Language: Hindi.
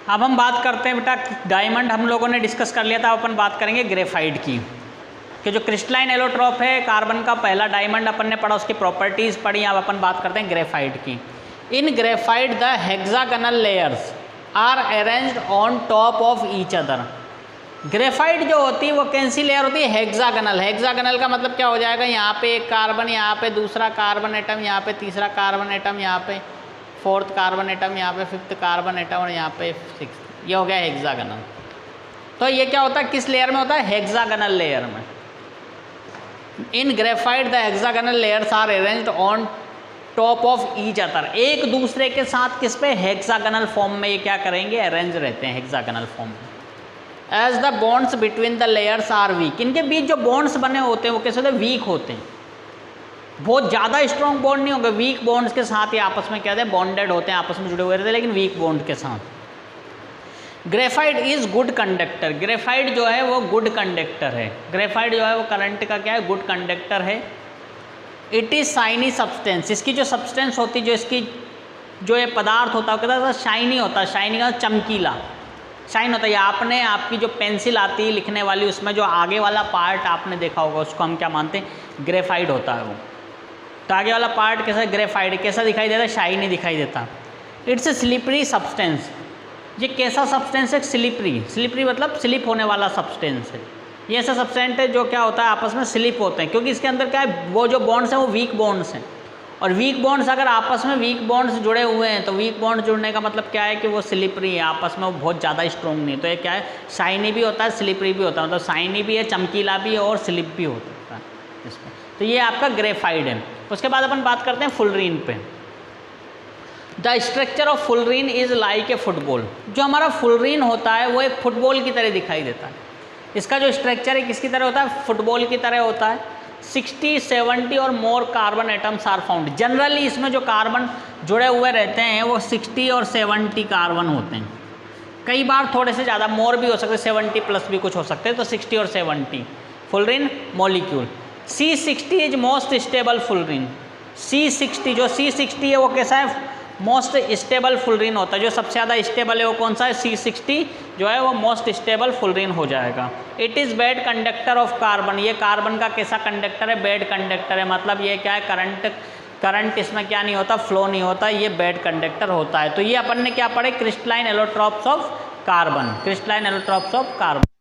अब हम बात करते हैं बेटा, डायमंड हम लोगों ने डिस्कस कर लिया था, अब अपन बात करेंगे ग्रेफाइट की, कि जो क्रिस्टलाइन एलोट्रॉप है कार्बन का पहला डायमंड अपन ने पढ़ा, उसकी प्रॉपर्टीज़ पढ़ी। अब अपन बात करते हैं ग्रेफाइट की। In graphite the hexagonal layers are arranged on top of each other. Graphite जो होती है वो कैसी लेयर होती है? हेक्सागोनल। हेक्सागोनल का मतलब क्या हो जाएगा? यहाँ पे एक कार्बन, यहाँ पे दूसरा कार्बन एटम, यहाँ पे तीसरा कार्बन एटम, यहाँ पे फोर्थ कार्बन एटम, यहाँ पे फिफ्थ कार्बन एटम और यहाँ पे सिक्स। ये हो गया हेक्सागोनल। तो ये क्या होता है, किस लेयर में होता है? हेक्सागोनल लेयर में। In graphite the hexagonal layers are arranged on top of each other. एक दूसरे के साथ किस पे? हेक्सागोनल फॉर्म में ये क्या करेंगे? अरेंज रहते हैं हेक्सागोनल फॉर्म में। As the bonds between the layers are weak. इनके बीच जो बॉन्ड्स बने होते हैं वो कैसे होते हैं? वीक होते हैं। बहुत ज़्यादा स्ट्रॉन्ग बॉन्ड नहीं होंगे, वीक बॉन्ड्स के साथ ही आपस में क्या होते हैं? बॉन्डेड होते हैं, आपस में जुड़े हुए रहते हैं, लेकिन वीक बॉन्ड के साथ। Graphite is good conductor. Graphite जो है वो गुड कंडक्टर है। ग्रेफाइट जो है वो करंट का क्या है? गुड कंडक्टर है। It is shiny substance. इसकी जो सब्सटेंस होती है, जो इसकी जो ये पदार्थ होता है वो कहता है शाइनी होता है। शाइनी का चमकीला, शाइन होता है। आपने आपकी जो पेंसिल आती है लिखने वाली, उसमें जो आगे वाला पार्ट आपने देखा होगा, उसको हम क्या मानते हैं? ग्रेफाइट होता है वो। तो आगे वाला पार्ट कैसा? ग्रेफाइट। कैसा दिखाई देता है? शाइनी दिखाई देता। It's a slippery substance. ये कैसा सब्सटेंस है? स्लिपरी। स्लिपरी मतलब स्लिप होने वाला सब्सटेंस है। ये ऐसा सब्सटेंस है जो क्या होता है? आपस में स्लिप होते हैं, क्योंकि इसके अंदर क्या है? वो जो बॉन्ड्स हैं वो वीक बॉन्ड्स हैं, और वीक बॉन्ड्स अगर आपस में वीक बॉन्ड्स जुड़े हुए हैं तो वीक बॉन्ड जुड़ने का मतलब क्या है? कि वो स्लिपरी है, आपस में वो बहुत ज़्यादा स्ट्रॉन्ग नहीं। तो ये क्या है? शाइनी भी होता है, स्लिपरी भी होता है। मतलब शाइनी भी है, चमकीला भी है और स्लिप भी होता है इसमें। तो ये आपका ग्रेफाइट है। उसके बाद अपन बात करते हैं फुलरीन पे। The structure of fullerene is like a football. जो हमारा फुलरीन होता है वो एक फुटबॉल की तरह दिखाई देता है। इसका जो स्ट्रक्चर है किसकी तरह होता है? फुटबॉल की तरह होता है। 60, 70 और more carbon atoms are found. Generally इसमें जो कार्बन जुड़े हुए रहते हैं वो 60 और 70 कार्बन होते हैं। कई बार थोड़े से ज़्यादा मोर भी हो सकते हैं, 70 प्लस भी कुछ हो सकते हैं। तो 60 और 70 fullerene molecule. C60 is most stable fullerene. C60, जो C60 है वो कैसा है? मोस्ट स्टेबल फुलरीन होता है। जो सबसे ज़्यादा स्टेबल है वो कौन सा है? C60 जो है वो मोस्ट स्टेबल फुलरीन हो जाएगा। It is bad conductor of carbon. ये कार्बन का कैसा कंडक्टर है? बैड कंडक्टर है। मतलब ये क्या है? करंट इसमें क्या नहीं होता? फ्लो नहीं होता। ये बैड कंडक्टर होता है। तो ये अपन ने क्या पढ़े? Crystalline allotropes of carbon. Crystalline allotropes of carbon.